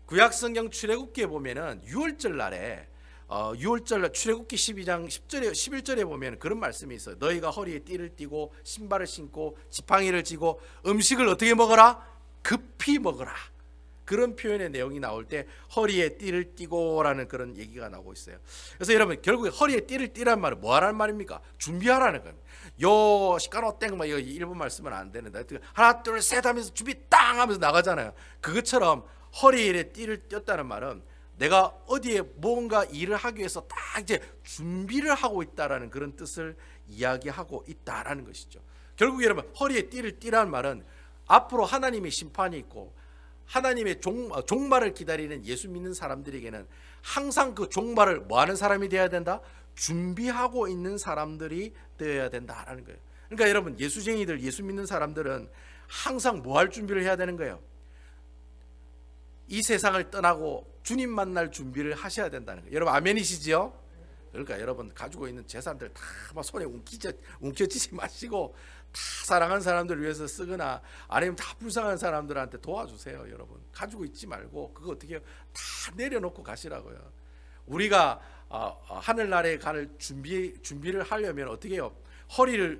구약 성경 출애굽기에 보면은 6월절 날에 6월절 날 출애굽기 12장 10절에 11절에 보면 그런 말씀이 있어요. 너희가 허리에 띠를 띠고 신발을 신고 지팡이를 쥐고 음식을 어떻게 먹어라? 급히 먹어라. 그런 표현의 내용이 나올 때 허리에 띠를 띠고라는 그런 얘기가 나오고 있어요. 그래서 여러분, 결국에 허리에 띠를 띠란 말은 뭐 하라는 말입니까? 준비하라는 겁니다. 요 시카노 땡 이거 일본 말씀은 안 되는데, 하나 둘 셋 하면서 준비 땅 하면서 나가잖아요. 그것처럼 허리에 띠를 띄었다는 말은 내가 어디에 뭔가 일을 하기 위해서 딱 이제 준비를 하고 있다라는 그런 뜻을 이야기하고 있다라는 것이죠. 결국 여러분, 허리에 띠를 띠라는 말은 앞으로 하나님의 심판이 있고 하나님의 종말을 기다리는 예수 믿는 사람들에게는 항상 그 종말을 뭐 하는 사람이 되어야 된다? 준비하고 있는 사람들이 되어야 된다라는 거예요. 그러니까 여러분, 예수쟁이들, 예수 믿는 사람들은 항상 뭐 할 준비를 해야 되는 거예요? 이 세상을 떠나고 주님 만날 준비를 하셔야 된다는 거예요. 여러분, 아멘이시죠? 그러니까 여러분, 가지고 있는 재산들 다 막 손에 움켜쥐지 마시고 다 사랑하는 사람들을 위해서 쓰거나 아니면 다 불쌍한 사람들한테 도와주세요. 여러분, 가지고 있지 말고 그거 어떻게 해요? 다 내려놓고 가시라고요. 우리가 하늘나라에 갈 준비를 하려면 어떻게 해요? 허리에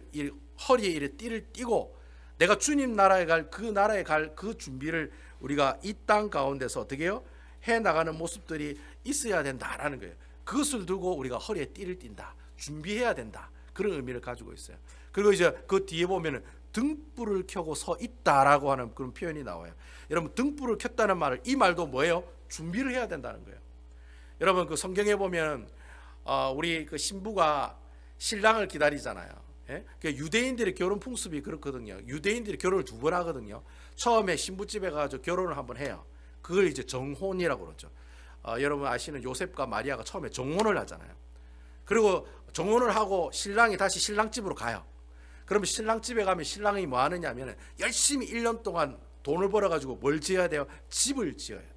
이래 띠를 띠고 내가 주님 나라에 갈 그 나라에 갈 그 준비를 우리가 이 땅 가운데서 어떻게 해요? 해 나가는 모습들이 있어야 된다라는 거예요. 그것을 두고 우리가 허리에 띠를 띈다, 준비해야 된다, 그런 의미를 가지고 있어요. 그리고 이제 그 뒤에 보면은 등불을 켜고 서 있다라고 하는 그런 표현이 나와요. 여러분, 등불을 켰다는 말을, 이 말도 뭐예요? 준비를 해야 된다는 거예요. 여러분, 그 성경에 보면 우리 그 신부가 신랑을 기다리잖아요. 예? 유대인들의 결혼 풍습이 그렇거든요. 유대인들이 결혼을 2번 하거든요. 처음에 신부집에 가서 결혼을 한번 해요. 그걸 이제 정혼이라고 그러죠. 여러분 아시는 요셉과 마리아가 처음에 정혼을 하잖아요. 그리고 정혼을 하고 신랑이 다시 신랑집으로 가요. 그러면 신랑집에 가면 신랑이 뭐 하느냐 하면 열심히 1년 동안 돈을 벌어가지고 뭘 지어야 돼요? 집을 지어야 돼요.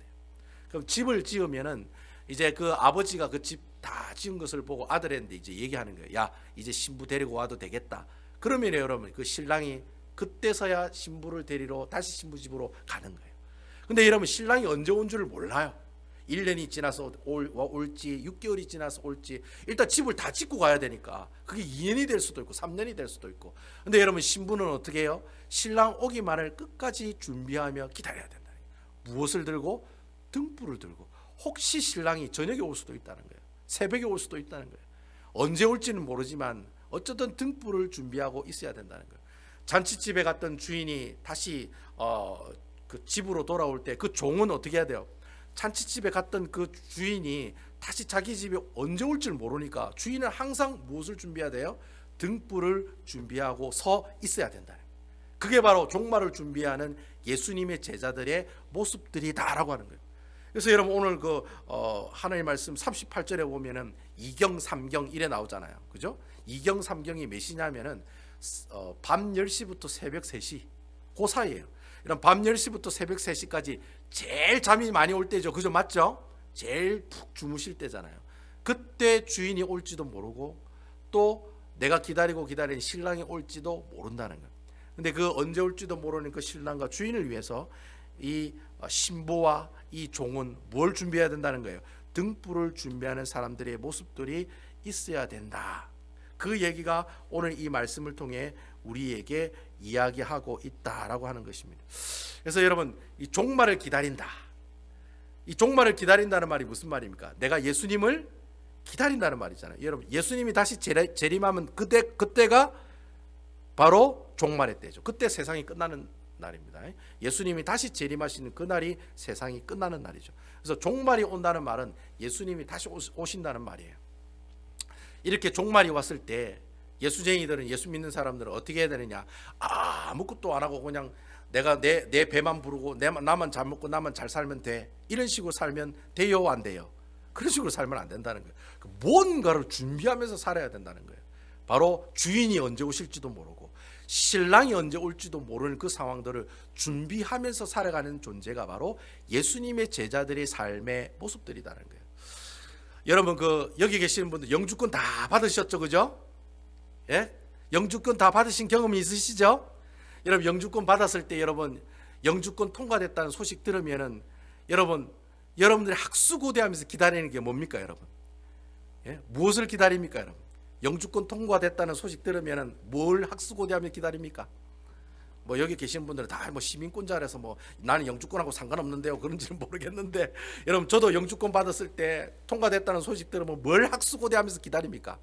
그럼 집을 지으면은 이제 그 아버지가 그 집 다 지은 것을 보고 아들한테 이제 얘기하는 거예요. 야, 이제 신부 데리고 와도 되겠다. 그러면 여러분, 그 신랑이 그때서야 신부를 데리러 다시 신부 집으로 가는 거예요. 근데 여러분, 신랑이 언제 온 줄을 몰라요. 1년이 지나서 올지 6개월이 지나서 올지, 일단 집을 다 짓고 가야 되니까 그게 2년이 될 수도 있고 3년이 될 수도 있고. 근데 여러분, 신부는 어떻게 해요? 신랑 오기만을 끝까지 준비하며 기다려야 된다. 무엇을 들고? 등불을 들고. 혹시 신랑이 저녁에 올 수도 있다는 거예요. 새벽에 올 수도 있다는 거예요. 언제 올지는 모르지만 어쨌든 등불을 준비하고 있어야 된다는 거예요. 잔치집에 갔던 주인이 다시 그 집으로 돌아올 때 그 종은 어떻게 해야 돼요? 잔치집에 갔던 그 주인이 다시 자기 집에 언제 올지 모르니까 주인은 항상 무엇을 준비해야 돼요? 등불을 준비하고 서 있어야 된다. 그게 바로 종말을 준비하는 예수님의 제자들의 모습들이다라고 하는 거예요. 그래서 여러분 오늘 하나님 말씀 38절에 보면은 2경 3경 이래 나오잖아요. 그죠? 2경 3경이 몇이냐면은 밤 10시부터 새벽 3시 그 사이에요. 이런 밤 10시부터 새벽 3시까지 제일 잠이 많이 올 때죠. 그죠? 맞죠? 제일 푹 주무실 때잖아요. 그때 주인이 올지도 모르고 또 내가 기다리고 기다린 신랑이 올지도 모른다는 거예요. 근데 그 언제 올지도 모르는 그 신랑과 주인을 위해서 이 신부와 이 종은 뭘 준비해야 된다는 거예요? 등불을 준비하는 사람들의 모습들이 있어야 된다. 그 얘기가 오늘 이 말씀을 통해 우리에게 이야기하고 있다라고 하는 것입니다. 그래서 여러분 이 종말을 기다린다. 이 종말을 기다린다는 말이 무슨 말입니까? 내가 예수님을 기다린다는 말이잖아요. 여러분 예수님이 다시 재림하면 그때가 바로 종말의 때죠. 그때 세상이 끝나는 날입니다. 예수님이 다시 재림하시는 그날이 세상이 끝나는 날이죠. 그래서 종말이 온다는 말은 예수님이 다시 오신다는 말이에요. 이렇게 종말이 왔을 때 예수쟁이들은, 예수 믿는 사람들은 어떻게 해야 되느냐? 아무것도 안 하고 그냥 내가 내 배만 부르고 나만 잘 먹고 나만 잘 살면 돼. 이런 식으로 살면 돼요, 안 돼요? 그런 식으로 살면 안 된다는 거예요. 뭔가를 준비하면서 살아야 된다는 거예요. 바로 주인이 언제 오실지도 모르고 신랑이 언제 올지도 모르는 그 상황들을 준비하면서 살아가는 존재가 바로 예수님의 제자들의 삶의 모습들이라는 거예요. 여러분 여기 계시는 분들 영주권 다 받으셨죠, 그죠? 예? 영주권 다 받으신 경험이 있으시죠? 여러분 영주권 받았을 때 여러분 영주권 통과됐다는 소식 들으면은 여러분들이 학수고대하면서 기다리는 게 뭡니까, 여러분? 예? 무엇을 기다립니까, 여러분? 영주권 통과됐다는 소식 들으면은 뭘 학수고대하며 기다립니까? 뭐 여기 계신 분들은 다 시민권자라서 나는 영주권하고 상관없는데요 그런지는 모르겠는데 여러분 저도 영주권 받았을 때 통과됐다는 소식 들으면 뭘 학수고대하면서 기다립니까?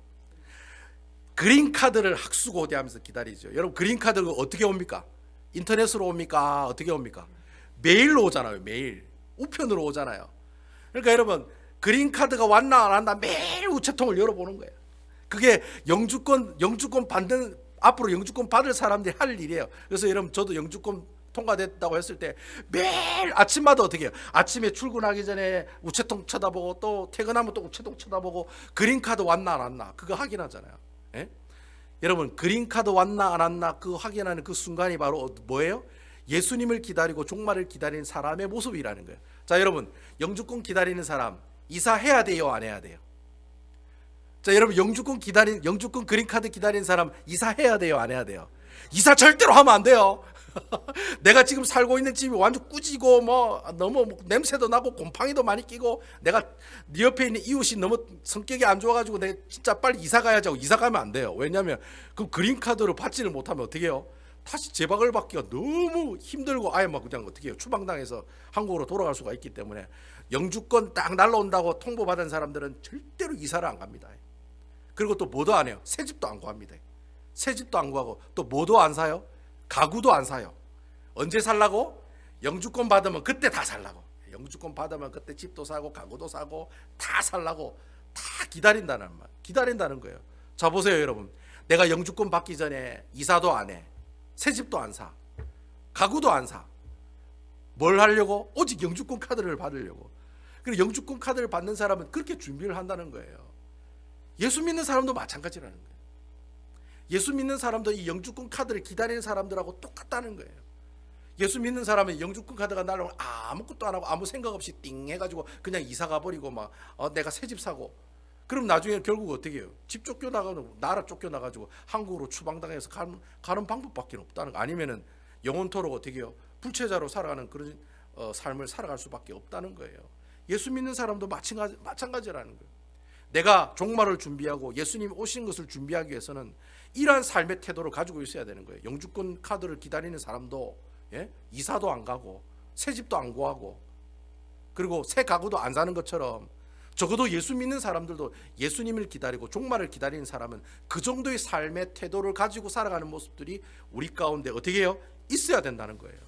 그린카드를 학수고대하면서 기다리죠. 여러분 그린카드가 어떻게 옵니까? 인터넷으로 옵니까? 어떻게 옵니까? 메일로 오잖아요. 메일 우편으로 오잖아요. 그러니까 여러분 그린카드가 왔나 안 왔나 매일 우체통을 열어보는 거예요. 그게 영주권 받는 앞으로 영주권 받을 사람들이 할 일이에요. 그래서 여러분 저도 영주권 통과됐다고 했을 때 매일 아침마다 어떻게 해요? 아침에 출근하기 전에 우체통 쳐다보고 또 퇴근하면 또 우체통 쳐다보고 그린카드 왔나 안 왔나 그거 확인하잖아요. 예? 여러분 그린카드 왔나 안 왔나 그 확인하는 그 순간이 바로 뭐예요? 예수님을 기다리고 종말을 기다리는 사람의 모습이라는 거예요. 자 여러분 영주권 기다리는 사람 이사해야 돼요, 안 해야 돼요? 자 여러분 영주권 그린카드 기다리는 사람 이사해야 돼요, 안 해야 돼요? 이사 절대로 하면 안 돼요. 내가 지금 살고 있는 집이 완전 꾸지고 너무 냄새도 나고 곰팡이도 많이 끼고 내가 네 옆에 있는 이웃이 너무 성격이 안 좋아가지고 내가 진짜 빨리 이사 가야지 하고 이사 가면 안 돼요. 왜냐하면 그 그린카드를 받지를 못하면 어떻게 해요? 다시 재박을 받기가 너무 힘들고 아예 그냥 어떻게 해요? 추방당해서 한국으로 돌아갈 수가 있기 때문에 영주권 딱 날라온다고 통보받은 사람들은 절대로 이사를 안 갑니다. 그리고 또 뭐도 안 해요. 새집도 안 구합니다. 새집도 안 구하고 또 뭐도 안 사요. 가구도 안 사요. 언제 살라고? 영주권 받으면 그때 다 살라고. 영주권 받으면 그때 집도 사고 가구도 사고 다 살라고 다 기다린다는 거예요. 자 보세요 여러분. 내가 영주권 받기 전에 이사도 안 해. 새집도 안 사. 가구도 안 사. 뭘 하려고? 오직 영주권 카드를 받으려고. 그리고 영주권 카드를 받는 사람은 그렇게 준비를 한다는 거예요. 예수 믿는 사람도 마찬가지라는 거예요. 예수 믿는 사람도 이 영주권 카드를 기다리는 사람들하고 똑같다는 거예요. 예수 믿는 사람은 영주권 카드가 날라오면 아무것도 안 하고 아무 생각 없이 띵 해가지고 그냥 이사 가버리고 내가 새 집 사고 그럼 나중에 결국 어떻게 해요? 집 쫓겨나가고 나라 쫓겨나가지고 한국으로 추방당해서 가는 방법밖에 없다는 거. 아니면은 영원토록 어떻게 해요? 불체자로 살아가는 그런 삶을 살아갈 수밖에 없다는 거예요. 예수 믿는 사람도 마찬가지라는 거예요. 내가 종말을 준비하고 예수님이 오신 것을 준비하기 위해서는 이러한 삶의 태도를 가지고 있어야 되는 거예요. 영주권 카드를 기다리는 사람도 이사도 안 가고 새집도 안 구하고 그리고 새 가구도 안 사는 것처럼 적어도 예수 믿는 사람들도 예수님을 기다리고 종말을 기다리는 사람은 그 정도의 삶의 태도를 가지고 살아가는 모습들이 우리 가운데 어떻게 해요? 있어야 된다는 거예요.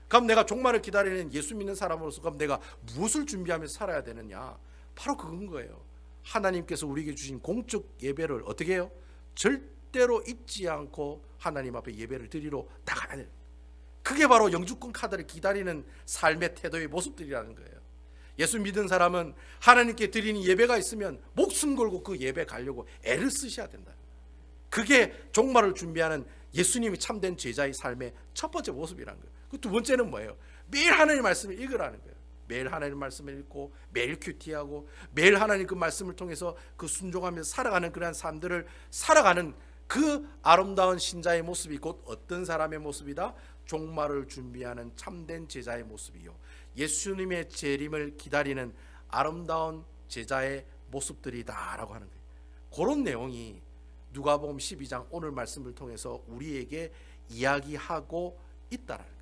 그럼 내가 종말을 기다리는 예수 믿는 사람으로서 그럼 내가 무엇을 준비하면서 살아야 되느냐? 바로 그건 거예요. 하나님께서 우리에게 주신 공적 예배를 어떻게 해요? 절대로 잊지 않고 하나님 앞에 예배를 드리러 나가야 돼요. 그게 바로 영주권 카드를 기다리는 삶의 태도의 모습들이라는 거예요. 예수 믿은 사람은 하나님께 드리는 예배가 있으면 목숨 걸고 그 예배 가려고 애를 쓰셔야 된다. 그게 종말을 준비하는 예수님이 참된 제자의 삶의 첫 번째 모습이라는 거예요. 그 두 번째는 뭐예요? 매일 하나님의 말씀을 읽으라는 거예요. 매일 하나님의 말씀을 읽고 매일 큐티하고 매일 하나님 그 말씀을 통해서 그 순종하면서 살아가는 그러한 삶들을 살아가는 그 아름다운 신자의 모습이 곧 어떤 사람의 모습이다? 종말을 준비하는 참된 제자의 모습이요, 예수님의 재림을 기다리는 아름다운 제자의 모습들이다 라고 하는 거예요. 그런 내용이 누가복음 12장 오늘 말씀을 통해서 우리에게 이야기하고 있다라는 거예요.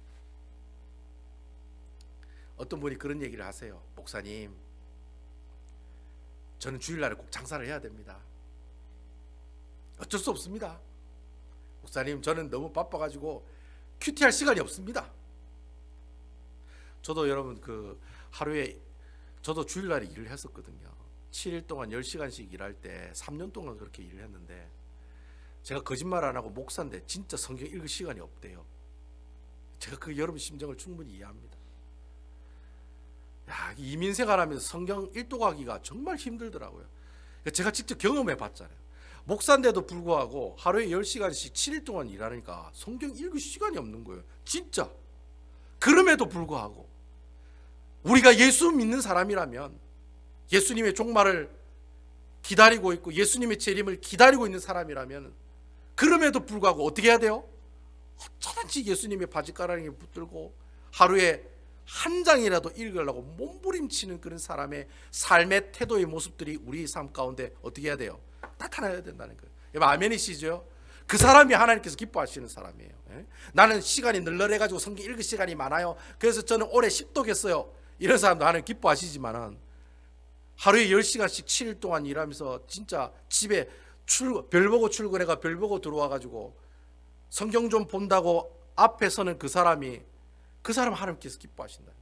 어떤 분이 그런 얘기를 하세요. 목사님, 저는 주일날에 꼭 장사를 해야 됩니다. 어쩔 수 없습니다. 목사님, 저는 너무 바빠가지고 큐티할 시간이 없습니다. 저도 여러분 하루에 저도 주일날에 일을 했었거든요. 7일 동안 10시간씩 일할 때 3년 동안 그렇게 일을 했는데, 제가 거짓말 안 하고 목사인데 진짜 성경 읽을 시간이 없대요. 제가 그 여러분 심정을 충분히 이해합니다. 이민 생활하면서 성경 일독하기가 정말 힘들더라고요. 제가 직접 경험해 봤잖아요. 목사인데도 불구하고 하루에 10시간씩 7일 동안 일하니까 성경 읽을 시간이 없는 거예요. 진짜. 그럼에도 불구하고 우리가 예수 믿는 사람이라면, 예수님의 종말을 기다리고 있고 예수님의 재림을 기다리고 있는 사람이라면, 그럼에도 불구하고 어떻게 해야 돼요? 어쩌든지 예수님의 바짓가랑이에 붙들고 하루에 한 장이라도 읽으려고 몸부림치는 그런 사람의 삶의 태도의 모습들이 우리 삶 가운데 어떻게 해야 돼요? 나타나야 된다는 거예요. 여러분 아멘이시죠? 그 사람이 하나님께서 기뻐하시는 사람이에요. 나는 시간이 널널해가지고 성경 읽을 시간이 많아요. 그래서 저는 올해 10독했어요. 이런 사람도 하나님 기뻐하시지만은, 하루에 10시간씩 7일 동안 일하면서 진짜 집에 별 보고 출근해가 별 보고 들어와가지고 성경 좀 본다고 앞에 서는 그 사람 하나님께서 기뻐하신다.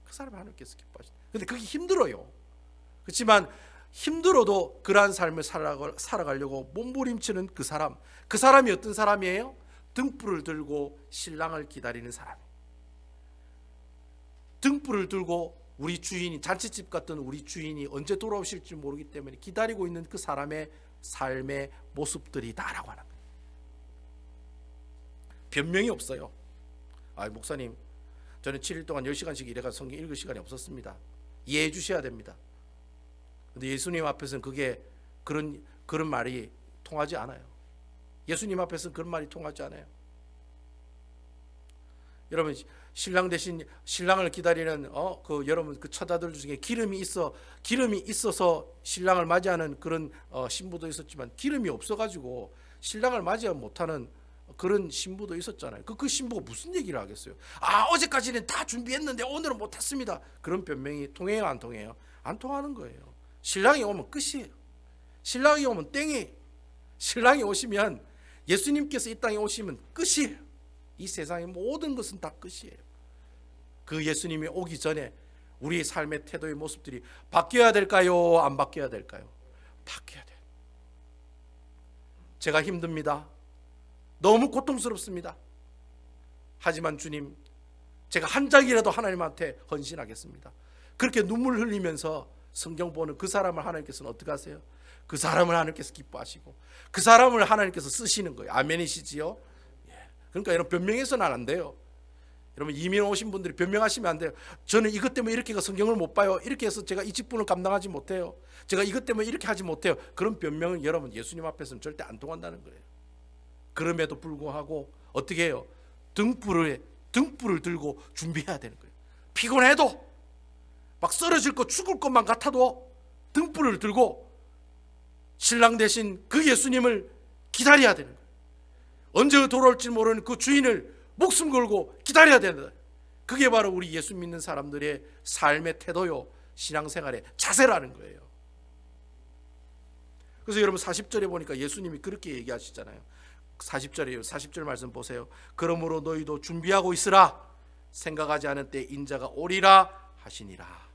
그 사람 하나님께서 기뻐하신다. 근데 그게 힘들어요. 그렇지만 힘들어도 그러한 삶을 살아가려고 몸부림치는 그 사람이 어떤 사람이에요? 등불을 들고 신랑을 기다리는 사람. 등불을 들고 우리 주인이, 잔치집 같은 우리 주인이 언제 돌아오실지 모르기 때문에 기다리고 있는 그 사람의 삶의 모습들이다라고 하는 거예요. 변명이 없어요. 목사님, 저는 7일 동안 10시간씩 일해가 성경 읽을 시간이 없었습니다. 이해해 주셔야 됩니다. 근데 예수님 앞에서는 그런 말이 통하지 않아요. 예수님 앞에서는 그런 말이 통하지 않아요. 여러분, 신랑 대신 신랑을 기다리는 여러분 그 처자들 중에 기름이 있어서 신랑을 맞이하는 그런 신부도 있었지만, 기름이 없어가지고 신랑을 맞이 못하는 그런 신부도 있었잖아요. 그 신부가 무슨 얘기를 하겠어요? 어제까지는 다 준비했는데 오늘은 못했습니다. 그런 변명이 통해요, 안 통해요? 안 통하는 거예요. 신랑이 오면 끝이에요. 신랑이 오면 땡이에요. 신랑이 오시면, 예수님께서 이 땅에 오시면 끝이에요. 이 세상의 모든 것은 다 끝이에요. 그 예수님이 오기 전에 우리의 삶의 태도의 모습들이 바뀌어야 될까요? 안 바뀌어야 될까요? 바뀌어야 돼요. 제가 힘듭니다. 너무 고통스럽습니다. 하지만 주님, 제가 한 장이라도 하나님한테 헌신하겠습니다. 그렇게 눈물 흘리면서 성경 보는 그 사람을 하나님께서는 어떻게 하세요? 그 사람을 하나님께서 기뻐하시고 그 사람을 하나님께서 쓰시는 거예요. 아멘이시지요? 그러니까 여러분, 변명해서는 안 돼요. 여러분, 이민 오신 분들이 변명하시면 안 돼요. 저는 이것 때문에 이렇게 성경을 못 봐요. 이렇게 해서 제가 이 직분을 감당하지 못해요. 제가 이것 때문에 이렇게 하지 못해요. 그런 변명은 여러분, 예수님 앞에서는 절대 안 통한다는 거예요. 그럼에도 불구하고 어떻게 해요? 등불을 들고 준비해야 되는 거예요. 피곤해도, 막 쓰러질 것, 죽을 것만 같아도 등불을 들고 신랑 대신 그 예수님을 기다려야 되는 거예요. 언제 돌아올지 모르는 그 주인을 목숨 걸고 기다려야 된다. 그게 바로 우리 예수 믿는 사람들의 삶의 태도요, 신앙생활의 자세라는 거예요. 그래서 여러분 40절에 보니까 예수님이 그렇게 얘기하시잖아요. 40절 말씀 보세요. 그러므로 너희도 준비하고 있으라. 생각하지 않은 때 인자가 오리라 하시니라.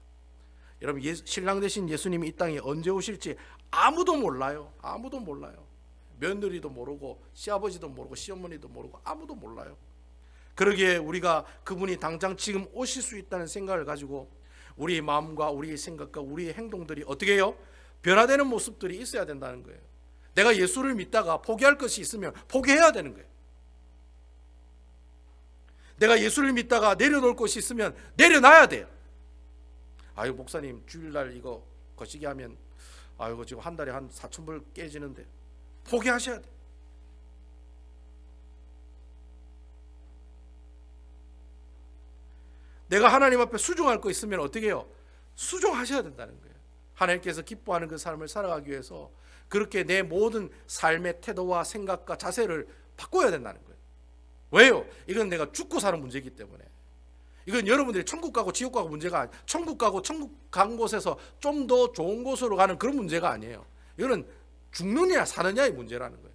여러분, 신랑 되신 예수님이 이 땅에 언제 오실지 아무도 몰라요. 아무도 몰라요. 며느리도 모르고 시아버지도 모르고 시어머니도 모르고 아무도 몰라요. 그러기에 우리가 그분이 당장 지금 오실 수 있다는 생각을 가지고 우리의 마음과 우리의 생각과 우리의 행동들이 어떻게 해요? 변화되는 모습들이 있어야 된다는 거예요. 내가 예수를 믿다가 포기할 것이 있으면 포기해야 되는 거예요. 내가 예수를 믿다가 내려놓을 것이 있으면 내려놔야 돼요. 아유 목사님 주일날 이거 거시기 하면 아이고 지금 한 달에 한 4,000불 깨지는데 포기하셔야 돼요. 내가 하나님 앞에 수종할 거 있으면 어떻게 해요? 수종하셔야 된다는 거예요. 하나님께서 기뻐하는 그 삶을 살아가기 위해서 그렇게 내 모든 삶의 태도와 생각과 자세를 바꿔야 된다는 거예요. 왜요? 이건 내가 죽고 사는 문제이기 때문에. 이건 여러분들이 천국 가고 지옥 가고 문제가 아니에요. 천국 가고 천국 간 곳에서 좀 더 좋은 곳으로 가는 그런 문제가 아니에요. 이거는 죽느냐 사느냐의 문제라는 거예요.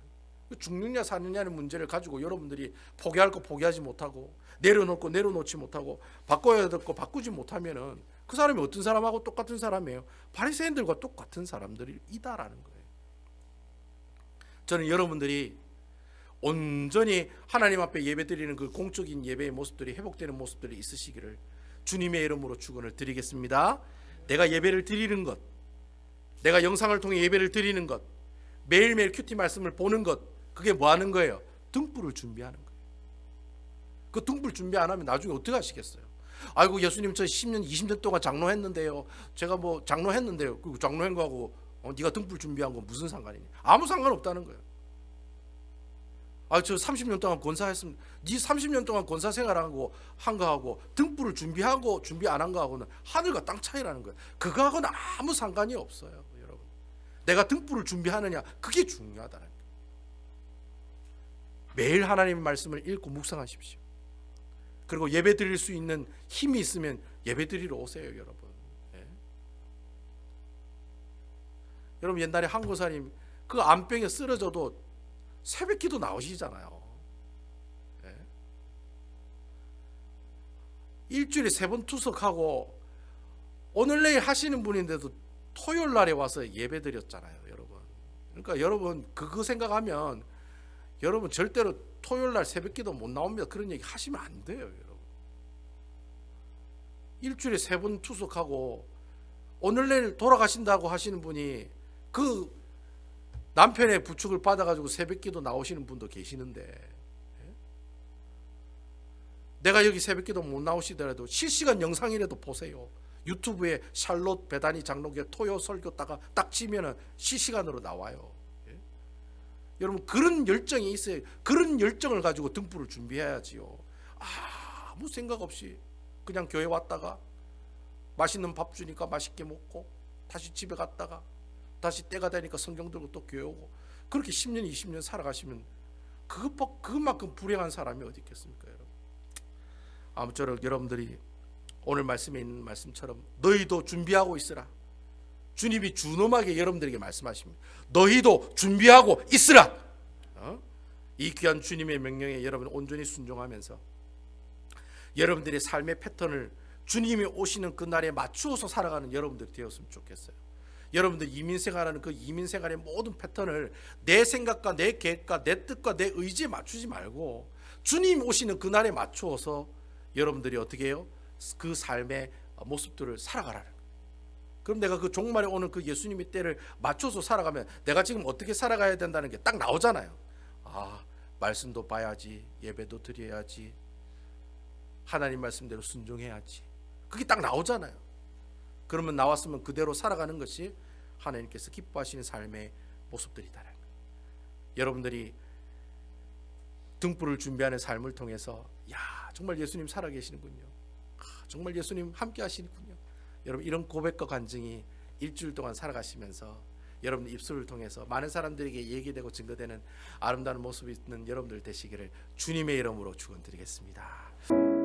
죽느냐 사느냐의 문제를 가지고 여러분들이 포기할 거 포기하지 못하고 내려놓을 거 내려놓지 못하고 바꿔야 될 거 바꾸지 못하면은 그 사람이 어떤 사람하고 똑같은 사람이에요. 바리새인들과 똑같은 사람들이다라는 거예요. 저는 여러분들이 온전히 하나님 앞에 예배드리는 그 공적인 예배의 모습들이 회복되는 모습들이 있으시기를 주님의 이름으로 축원을 드리겠습니다. 내가 예배를 드리는 것, 내가 영상을 통해 예배를 드리는 것, 매일매일 큐티 말씀을 보는 것, 그게 뭐 하는 거예요? 등불을 준비하는 거예요. 그 등불 준비 안 하면 나중에 어떻게 하시겠어요? 아이고 예수님 저 10년 20년 동안 장로했는데요. 제가 뭐 장로했는데요. 그 장로한 거하고 네가 등불 준비한 건 무슨 상관이니? 아무 상관없다는 거예요. 아, 저 30년 동안 권사했습니다. 네 30년 동안 권사 생활하고 한 거하고 등불을 준비하고 준비 안 한 거하고는 하늘과 땅 차이라는 거예요. 그거하고는 아무 상관이 없어요, 여러분. 내가 등불을 준비하느냐, 그게 중요하다는 거예요. 매일 하나님의 말씀을 읽고 묵상하십시오. 그리고 예배 드릴 수 있는 힘이 있으면 예배 드리러 오세요, 여러분. 예. 여러분 옛날에 한 권사님 그 암병에 쓰러져도 새벽기도 나오시잖아요. 예. 일주일에 3번 투석하고 오늘 내일 하시는 분인데도 토요일 날에 와서 예배 드렸잖아요, 여러분. 그러니까 여러분 그거 생각하면 여러분 절대로 토요일 날 새벽기도 못 나옵니다. 그런 얘기 하시면 안 돼요, 여러분. 일주일에 3번 투석하고 오늘 내일 돌아가신다고 하시는 분이 그 남편의 부축을 받아가지고 새벽기도 나오시는 분도 계시는데, 내가 여기 새벽기도 못 나오시더라도 실시간 영상이라도 보세요. 유튜브에 샬롯 베다니 장로교회 토요 설교다가 딱 치면은 실시간으로 나와요. 여러분 그런 열정이 있어요. 그런 열정을 가지고 등불을 준비해야지요. 아무 생각 없이 그냥 교회 왔다가 맛있는 밥 주니까 맛있게 먹고 다시 집에 갔다가 다시 때가 되니까 성경 들고 또 교회 오고 그렇게 10년 20년 살아가시면 그것만큼 불행한 사람이 어디 있겠습니까, 여러분. 아무쪼록 여러분들이 오늘 말씀에 있는 말씀처럼 너희도 준비하고 있으라. 주님이 준엄하게 여러분들에게 말씀하십니다. 너희도 준비하고 있으라. 이 귀한 주님의 명령에 여러분 온전히 순종하면서 여러분들의 삶의 패턴을 주님이 오시는 그날에 맞추어서 살아가는 여러분들이 되었으면 좋겠어요. 여러분들 이민생활하는 그 이민생활의 모든 패턴을 내 생각과 내 계획과 내 뜻과 내 의지에 맞추지 말고 주님 오시는 그날에 맞추어서 여러분들이 어떻게 해요? 그 삶의 모습들을 살아가라는 거예요. 그럼 내가 그 종말에 오는 그 예수님의 때를 맞춰서 살아가면 내가 지금 어떻게 살아가야 된다는 게 딱 나오잖아요. 아, 말씀도 봐야지, 예배도 드려야지, 하나님 말씀대로 순종해야지. 그게 딱 나오잖아요. 그러면 나왔으면 그대로 살아가는 것이 하나님께서 기뻐하시는 삶의 모습들이다라는 거예요. 여러분들이 등불을 준비하는 삶을 통해서 야, 정말 예수님 살아계시는군요. 정말 예수님 함께 하시는군요. 여러분 이런 고백과 간증이 일주일 동안 살아가시면서 여러분 입술을 통해서 많은 사람들에게 얘기되고 증거되는 아름다운 모습이 있는 여러분들 되시기를 주님의 이름으로 축원드리겠습니다.